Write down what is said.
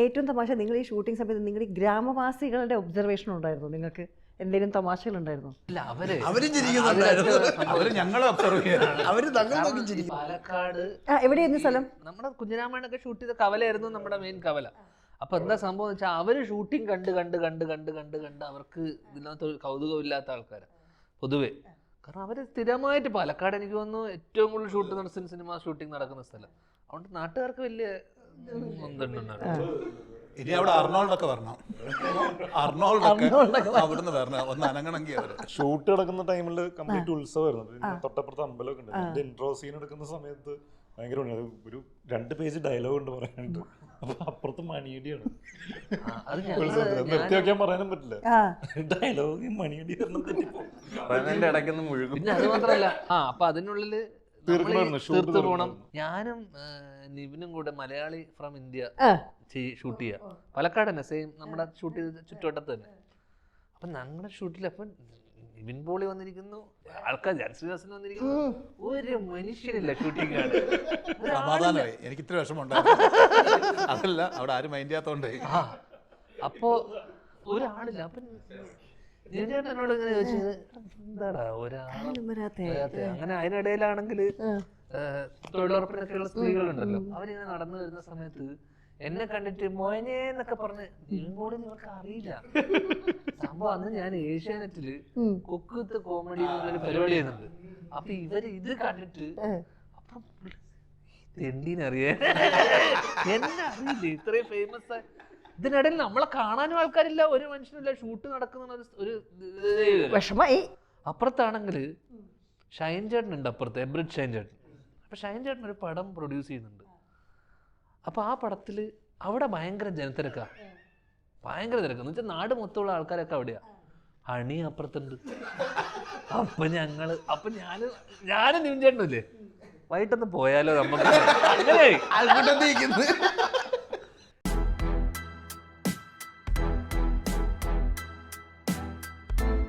ഏറ്റവും തമാശ, നിങ്ങൾ ഈ ഷൂട്ടിംഗ് സമയത്ത് നിങ്ങളുടെ ഈ ഗ്രാമവാസികളുടെ ഒബ്സർവേഷൻ ഉണ്ടായിരുന്നു? നിങ്ങൾക്ക് എന്തെങ്കിലും തമാശകളുണ്ടായിരുന്നു? ഇല്ല, അവര് ഞങ്ങളെ ഒബ്സർവ് ചെയ്യാൻ പാലക്കാട് എവിടെയായിരുന്നു സ്ഥലം? നമ്മുടെ കുഞ്ഞിരാമായണൊക്കെ ഷൂട്ട് ചെയ്ത കവലയായിരുന്നു നമ്മുടെ മെയിൻ കവല. അപ്പൊ എന്താ സംഭവം എന്ന് വെച്ചാൽ അവര് ഷൂട്ടിംഗ് കണ്ട് അവർക്ക് ഇതിനകത്ത് ഒരു കൗതുകമില്ലാത്ത ആൾക്കാരാണ് പൊതുവെ. കാരണം അവര് സ്ഥിരമായിട്ട് പാലക്കാട് എനിക്ക് തോന്നുന്നു ഏറ്റവും കൂടുതൽ ഷൂട്ട് നടത്തുന്ന സിനിമ ഷൂട്ടിംഗ് നടക്കുന്ന സ്ഥലം. അതുകൊണ്ട് നാട്ടുകാർക്ക് വലിയ ഇനി അവിടെ അർണോൾഡൊക്കെ വരണം. അർണോൾഡൊക്കെ അവിടുന്ന് വരണം, ഒന്ന് അനങ്ങണമെങ്കിൽ അവര്. ഷൂട്ട് നടക്കുന്ന ടൈമിൽ കംപ്ലീറ്റ് ഉത്സവമായിരുന്നു. തൊട്ടപ്പുറത്ത് അമ്പലമൊക്കെ ഉണ്ട്. എന്റെ ഇൻട്രോ സീൻ എടുക്കുന്ന സമയത്ത് ഭയങ്കര ഒരു 2 പേജ് ഡയലോഗ് ഉണ്ട് പറയാനുണ്ട്. അപ്പൊ അപ്പുറത്ത് മണിയടിയാണ്. നിർത്തി വെക്കാൻ പറയാനും പറ്റില്ല. ഡയലോഗ് മണിയടി പറയുന്നതിന്റെ ഇടയ്ക്കൊന്നും മുഴുകും. പിന്നെ അത് മാത്രല്ല അപ്പൊ അതിനുള്ളില് തീർത്തു പോണം. ഞാനും നിവിനും കൂടെ മലയാളി ഫ്രം ഇന്ത്യ ഷൂട്ട് ചെയ്യാം പാലക്കാട് തന്നെ, സെയിം നമ്മുടെ ഷൂട്ട് ചെയ്ത ചുറ്റുവട്ടത്ത് തന്നെ. അപ്പൊ ഞങ്ങളുടെ ഷൂട്ടിൽ അപ്പം നിവിൻ പോളി വന്നിരിക്കുന്നു, ആൾക്കാർ ജൻശ്രീവാസൻ വന്നിരിക്കുന്നു, ഒരു മനുഷ്യനില്ല ഷൂട്ടിംഗ് ആണ്. സമാധാനമായി, എനിക്ക് ഇത്ര വിഷമമുണ്ടായിരുന്നു. അതല്ല അവിടെ ആരും മൈൻഡ് ചെയ്യാത്തോണ്ടേ. അപ്പോ ഒരാളില്ല. അപ്പൊ എന്നോട് ഇങ്ങനെ ചോദിച്ചത് എന്താടാ ഒരാളെ. അങ്ങനെ അതിനിടയിലാണെങ്കിൽ തൊഴിലുറപ്പിനൊക്കെയുള്ള സ്ത്രീകളുണ്ടല്ലോ, അവരിങ്ങനെ നടന്നു വരുന്ന സമയത്ത് എന്നെ കണ്ടിട്ട് മോനെ എന്നൊക്കെ പറഞ്ഞ് നിങ്ങളോട് ഇവർക്ക് അറിയില്ല സംഭവം. അന്ന് ഞാൻ ഏഷ്യാനെറ്റില് കുക്ക് വിത്ത് കോമഡി എന്നൊരു പരിപാടി ചെയ്യുന്നുണ്ട്. അപ്പൊ ഇവര് ഇത് കണ്ടിട്ട് അപ്പൊ തെണ്ടീനറിയേ എന്നെ അറിയില്ല, ഇത്രയും ഫേമസ് ആയി. ഇതിനിടയിൽ നമ്മളെ കാണാനും ആൾക്കാരില്ല, ഒരു മനുഷ്യനില്ല, ഷൂട്ട് നടക്കുന്ന ഒരു വിഷമായി. അപ്പുറത്താണെങ്കിൽ ഷൈൻ ചേട്ടൻ ഉണ്ട്, അപ്പുറത്ത് എബ്രിഡ് ഷൈൻ ചേട്ടൻ. അപ്പൊ ഷൈൻ ചേട്ടൻ ഒരു പടം പ്രൊഡ്യൂസ് ചെയ്യുന്നുണ്ട്. അപ്പൊ ആ പടത്തില് അവിടെ ഭയങ്കര ജനത്തിരക്കാ, ഭയങ്കര തിരക്കെന്ന് വെച്ചാൽ നാട് മൊത്തമുള്ള ആൾക്കാരൊക്കെ അവിടെയാ. അണി അപ്പുറത്തുണ്ട്. അപ്പൊ ഞാനും നിവിൻ ചേട്ടനില്ലേ വൈകിട്ടൊന്ന് പോയാലോ നമുക്ക്, അങ്ങനെ